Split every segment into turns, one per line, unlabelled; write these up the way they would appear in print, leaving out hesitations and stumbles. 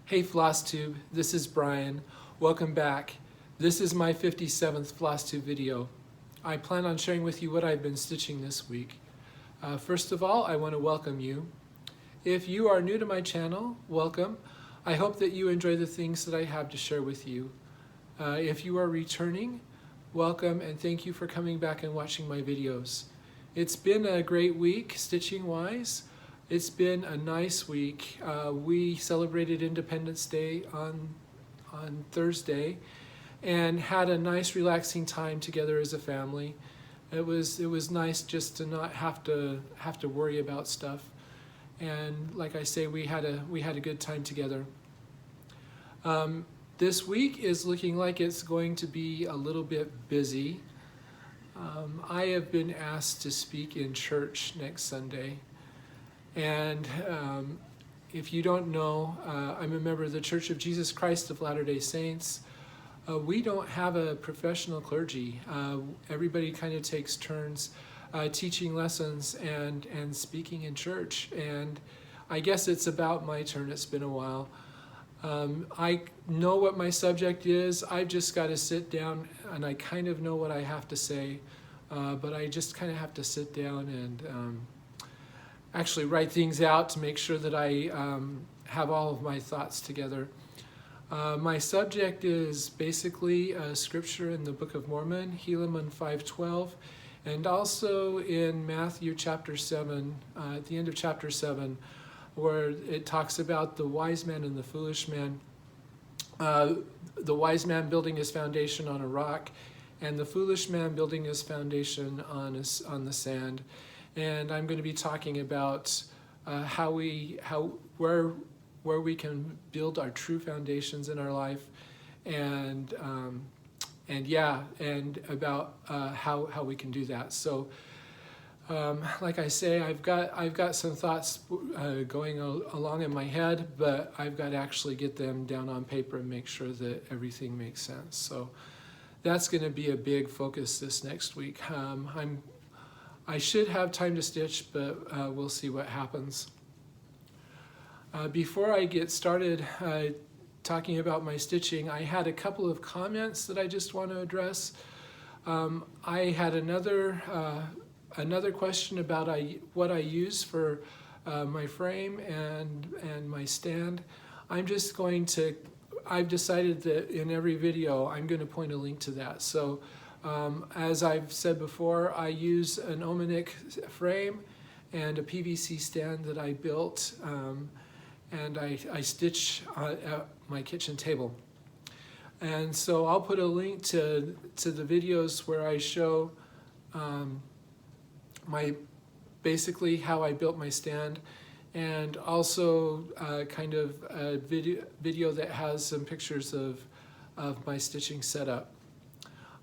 Hey Floss Tube, this is Brian. Welcome back. This is my 57th Floss Tube video. I plan on sharing with you what I've been stitching this week. First of all, I want to welcome you. If you are new to my channel, welcome. I hope that you enjoy the things that I have to share with you. If you are returning, welcome and thank you for coming back and watching my videos. It's been a great week stitching wise. It's been a nice week. We celebrated Independence Day on Thursday and had a nice relaxing time together as a family. It was nice just to not have to worry about stuff. And like I say, we had a good time together. This week is looking like it's going to be a little bit busy. I have been asked to speak in church next Sunday. And if you don't know, I'm a member of the Church of Jesus Christ of Latter-day Saints. We don't have a professional clergy. Everybody kind of takes turns teaching lessons and speaking in church. And I guess it's about my turn. It's been a while. I know what my subject is. I've just got to sit down and I kind of know what I have to say. But I just kind of have to sit down and actually write things out to make sure that I have all of my thoughts together. My subject is basically scripture in the Book of Mormon, Helaman 5:12, and also in Matthew chapter 7, at the end of chapter 7, where it talks about the wise man and the foolish man. The wise man building his foundation on a rock, and the foolish man building his foundation on the sand. And I'm going to be talking about where we can build our true foundations in our life, and about how we can do that. So, like I say, I've got some thoughts going along in my head, but I've got to actually get them down on paper and make sure that everything makes sense. So that's going to be a big focus this next week. I should have time to stitch, but we'll see what happens. Before I get started talking about my stitching, I had a couple of comments that I just want to address. I had another question about what I use for my frame and my stand. I've decided that in every video I'm going to point a link to that. So as I've said before, I use an Omanic frame and a PVC stand that I built, and I stitch at my kitchen table. And so I'll put a link to the videos where I show basically how I built my stand, and also kind of a video that has some pictures of my stitching setup.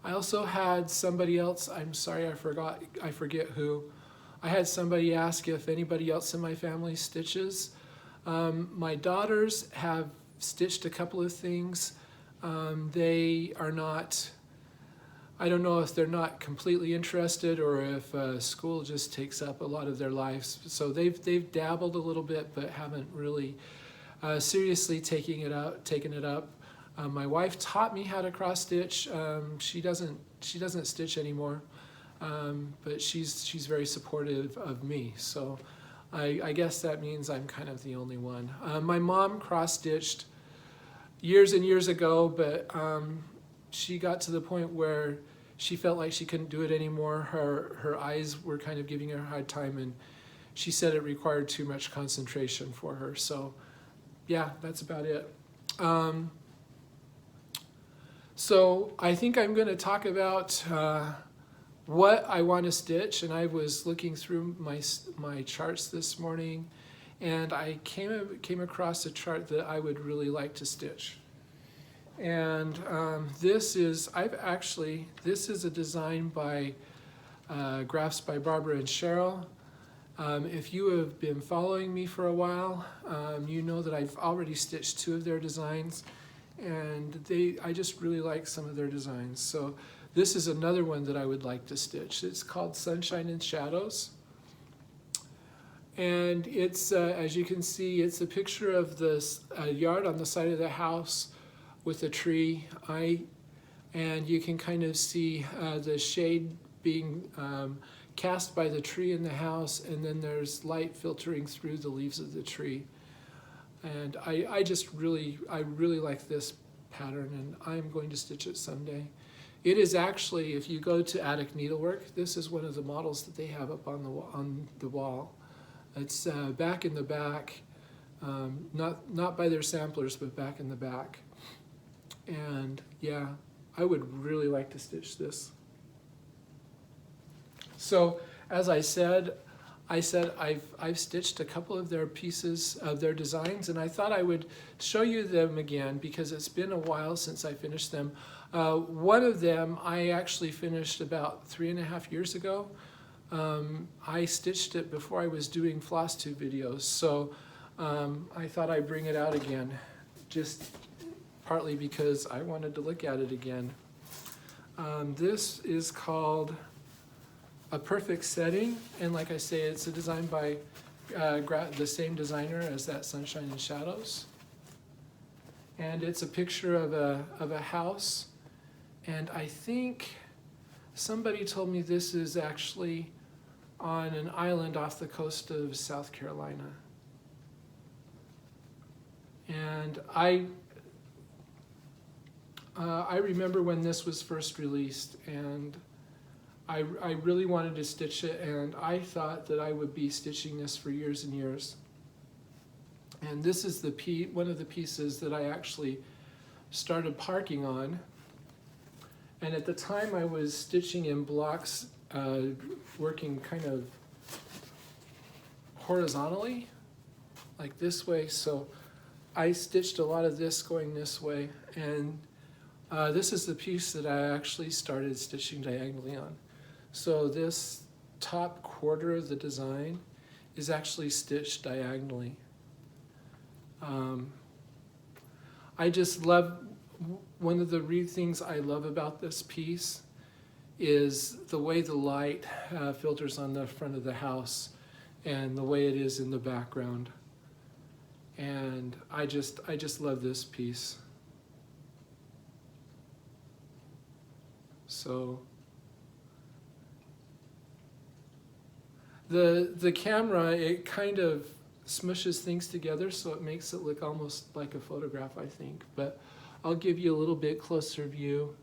I also had somebody else, I'm sorry I forget who. I had somebody ask if anybody else in my family stitches. My daughters have stitched a couple of things. They are not, I don't know if they're not completely interested or if school just takes up a lot of their lives. So they've dabbled a little bit, but haven't really seriously taken it up. My wife taught me how to cross stitch. She doesn't stitch anymore, but she's very supportive of me. So I guess that means I'm kind of the only one. My mom cross stitched years and years ago, but she got to the point where she felt like she couldn't do it anymore. Her eyes were kind of giving her a hard time, and she said it required too much concentration for her. So yeah, that's about it. So I think I'm going to talk about what I want to stitch, and I was looking through my charts this morning, and I came across a chart that I would really like to stitch. And this is a design by Grafts by Barbara and Cheryl. If you have been following me for a while, you know that I've already stitched 2 of their designs. And I just really like some of their designs. So this is another one that I would like to stitch. It's called Sunshine and Shadows. And it's, as you can see, it's a picture of this yard on the side of the house with a tree. And you can kind of see the shade being cast by the tree in the house, and then there's light filtering through the leaves of the tree. And I really like this pattern, and I'm going to stitch it someday. It is actually, if you go to Attic Needlework, this is one of the models that they have up on the wall. It's back in the back, not by their samplers, but back in the back. And yeah, I would really like to stitch this. So as I said I've stitched a couple of their pieces of their designs, and I thought I would show you them again because it's been a while since I finished them. One of them I actually finished about 3.5 years ago. I stitched it before I was doing Floss tube videos, so I thought I'd bring it out again, just partly because I wanted to look at it again. This is called A Perfect Setting, and like I say, it's a design by the same designer as that Sunshine and Shadows. And it's a picture of a house, and I think somebody told me this is actually on an island off the coast of South Carolina. And I remember when this was first released, and I really wanted to stitch it, and I thought that I would be stitching this for years and years. And this is one of the pieces that I actually started parking on. And at the time I was stitching in blocks, working kind of horizontally, like this way. So I stitched a lot of this going this way, and this is the piece that I actually started stitching diagonally on. So this top quarter of the design is actually stitched diagonally. I just love, one of the things I love about this piece is the way the light filters on the front of the house and the way it is in the background. And I just love this piece. So the camera, it kind of smushes things together, so it makes it look almost like a photograph, I think. But I'll give you a little bit closer view.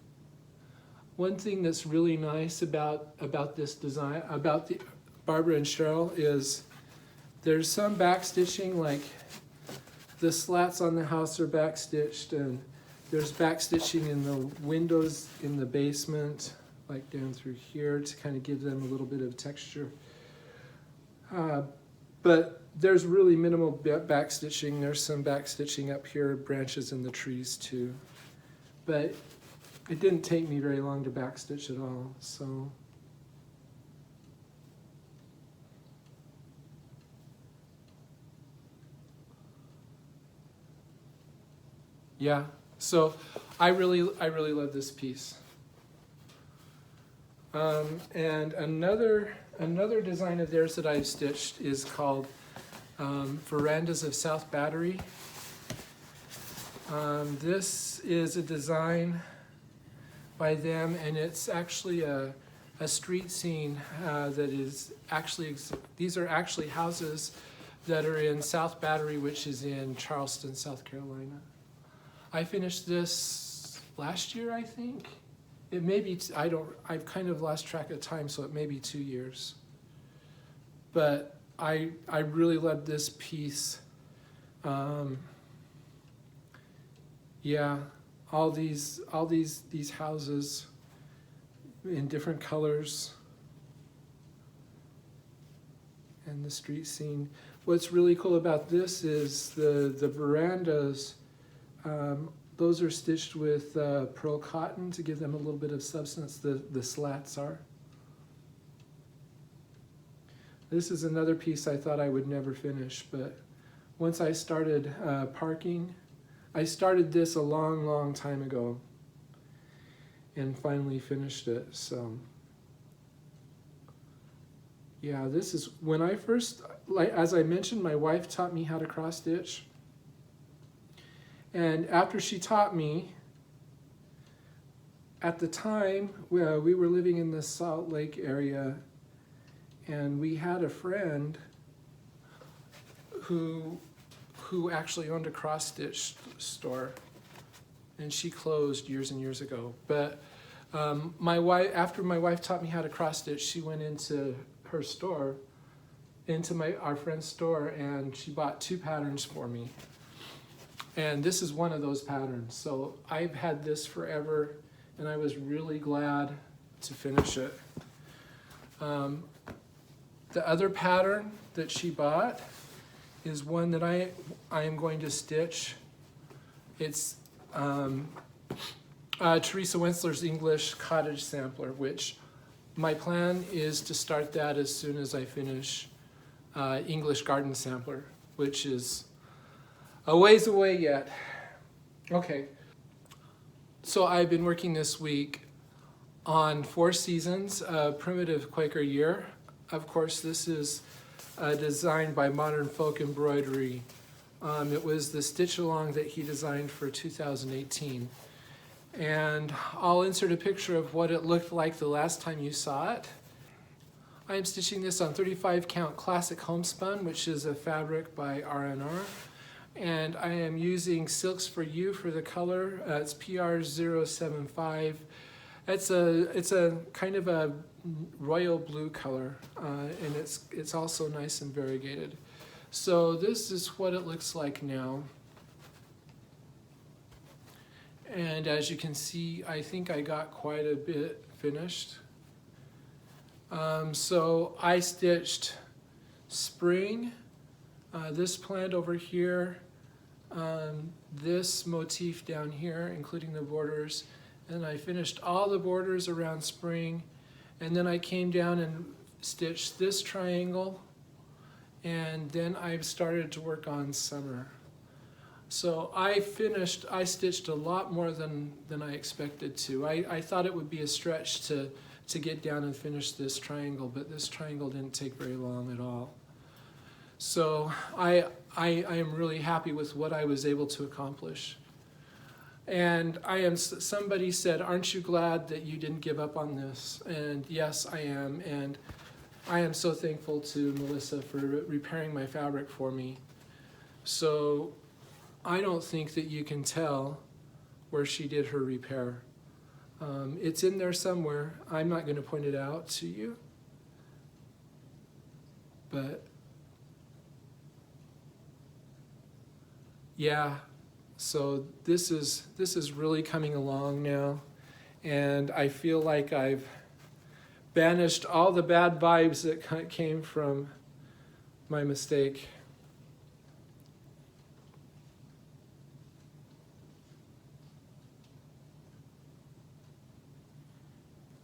One thing that's really nice about this design, about the Barbara and Cheryl, is there's some back stitching, like the slats on the house are back stitched, and there's back stitching in the windows in the basement, like down through here, to kind of give them a little bit of texture. But there's really minimal back stitching. There's some back stitching up here, branches in the trees too. But it didn't take me very long to back stitch at all, so. Yeah, so I really love this piece. And another design of theirs that I've stitched is called Verandas of South Battery. This is a design by them, and it's actually a street scene that is actually, these are actually houses that are in South Battery, which is in Charleston, South Carolina. I finished this last year, I think. It may be, I've kind of lost track of time, so it may be 2 years. But I really love this piece. Yeah, all these houses in different colors, and the street scene. What's really cool about this is the verandas. Those are stitched with pearl cotton to give them a little bit of substance. The slats are. This is another piece I thought I would never finish, but once I started parking, I started this a long time ago and finally finished it. So Yeah, this is when I first, like as I mentioned, my wife taught me how to cross stitch. And after she taught me, at the time we were living in the Salt Lake area, and we had a friend who actually owned a cross stitch store, and she closed years and years ago. But my wife, after my wife taught me how to cross stitch, she went into her store, into our friend's store, and she bought 2 patterns for me. And this is one of those patterns. So I've had this forever, and I was really glad to finish it. The other pattern that she bought is one that I am going to stitch. It's Teresa Wensler's English Cottage Sampler, which my plan is to start that as soon as I finish English Garden Sampler, which is a ways away yet. Okay, so I've been working this week on 4 Seasons, a primitive Quaker year. Of course, this is designed by Modern Folk Embroidery. It was the stitch along that he designed for 2018. And I'll insert a picture of what it looked like the last time you saw it. I am stitching this on 35 count Classic Homespun, which is a fabric by R&R. And I am using Silks4U for the color. It's PR075. It's a kind of a royal blue color, and it's also nice and variegated. So this is what it looks like now. And as you can see, I think I got quite a bit finished. So I stitched spring, this plant over here, this motif down here, including the borders, and I finished all the borders around spring, and then I came down and stitched this triangle, and then I started to work on summer. So I stitched a lot more than I expected to. I thought it would be a stretch to get down and finish this triangle, but this triangle didn't take very long at all. So I am really happy with what I was able to accomplish. And somebody said, aren't you glad that you didn't give up on this? And yes, I am. And I am so thankful to Melissa for repairing my fabric for me. So I don't think that you can tell where she did her repair. It's in there somewhere. I'm not going to point it out to you. But yeah. So this is really coming along now, and I feel like I've banished all the bad vibes that came from my mistake.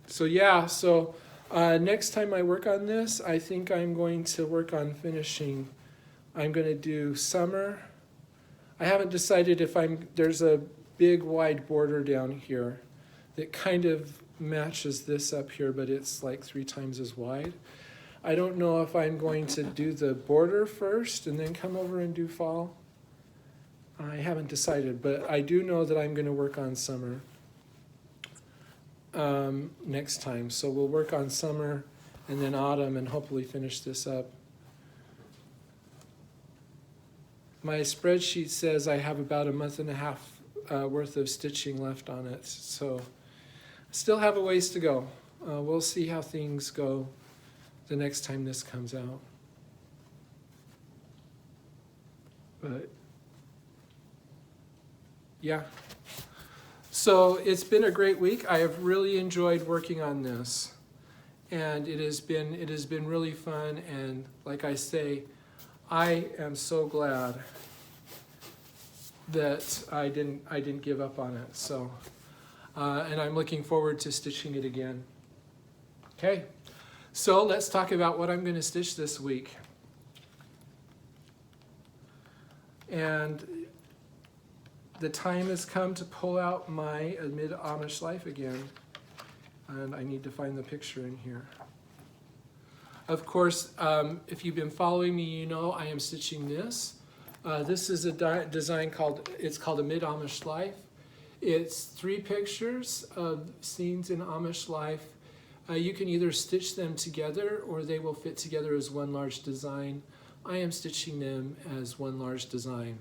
So yeah, next time I work on this, I think I'm going to work on finishing. I'm going to do summer. I haven't decided if there's a big wide border down here that kind of matches this up here, but it's like 3 times as wide. I don't know if I'm going to do the border first and then come over and do fall. I haven't decided, but I do know that I'm going to work on summer next time. So we'll work on summer and then autumn and hopefully finish this up. My spreadsheet says I have about a month and a half worth of stitching left on it, so still have a ways to go. We'll see how things go the next time this comes out. But yeah, so it's been a great week. I have really enjoyed working on this, and it has been really fun. And like I say, I am so glad that I didn't give up on it. So, and I'm looking forward to stitching it again. Okay, so let's talk about what I'm going to stitch this week. And the time has come to pull out my Amid Amish Life again, and I need to find the picture in here. Of course, if you've been following me, you know I am stitching this. This is a design called a Mid-Amish Life. It's 3 pictures of scenes in Amish life. You can either stitch them together or they will fit together as one large design. I am stitching them as one large design.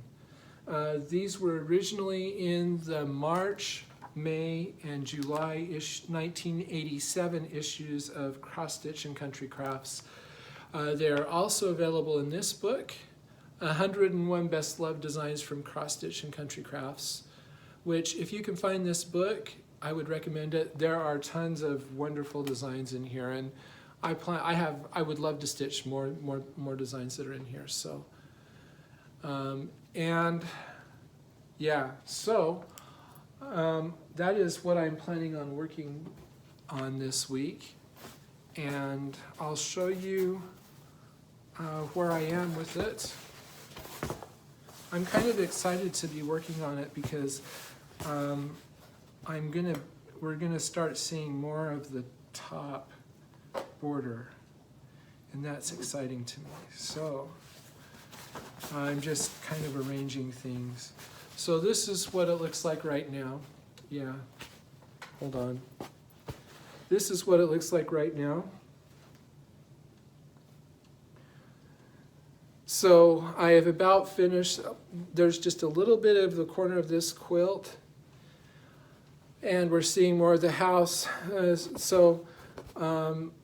These were originally in the March, May, and July 1987 issues of Cross Stitch and Country Crafts. They are also available in this book, 101 Best Loved Designs from Cross Stitch and Country Crafts, which if you can find this book, I would recommend it. There are tons of wonderful designs in here, and I would love to stitch more designs that are in here. So, and yeah, so that is what I'm planning on working on this week, and I'll show you where I am with it. I'm kind of excited to be working on it because we're gonna start seeing more of the top border, and that's exciting to me. So I'm just kind of arranging things. So this is what it looks like right now. Yeah, hold on. This is what it looks like right now. So I have about finished. There's just a little bit of the corner of this quilt, and we're seeing more of the house.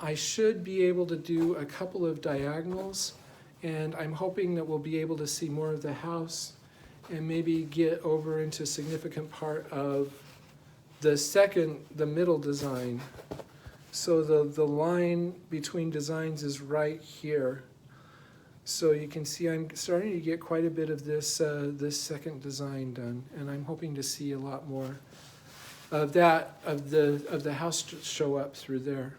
I should be able to do a couple of diagonals, and I'm hoping that we'll be able to see more of the house and maybe get over into a significant part of the middle design. So the line between designs is right here. So you can see I'm starting to get quite a bit of this second design done, and I'm hoping to see a lot more of the house show up through there.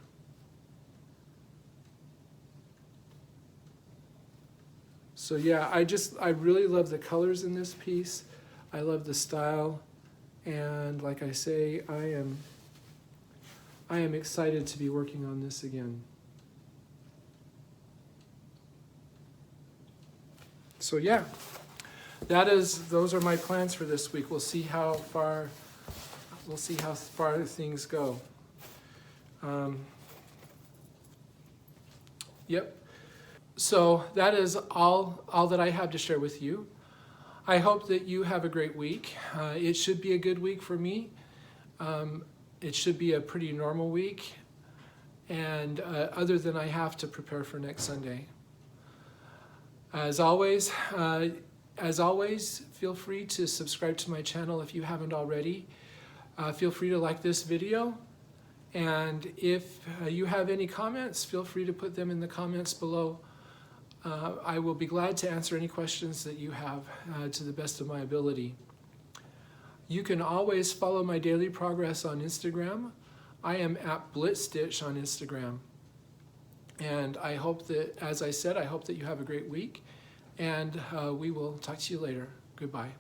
So yeah, I really love the colors in this piece. I love the style, and like I say, I am excited to be working on this again. So yeah, those are my plans for this week. We'll see how far things go. Yep. So that is all that I have to share with you. I hope that you have a great week. It should be a good week for me. It should be a pretty normal week, and other than I have to prepare for next Sunday. As always, feel free to subscribe to my channel if you haven't already. Feel free to like this video, and if you have any comments, feel free to put them in the comments below. I will be glad to answer any questions that you have to the best of my ability. You can always follow my daily progress on Instagram. I am at blitstitch on Instagram. And I hope that, as I said, I hope that you have a great week, and we will talk to you later. Goodbye.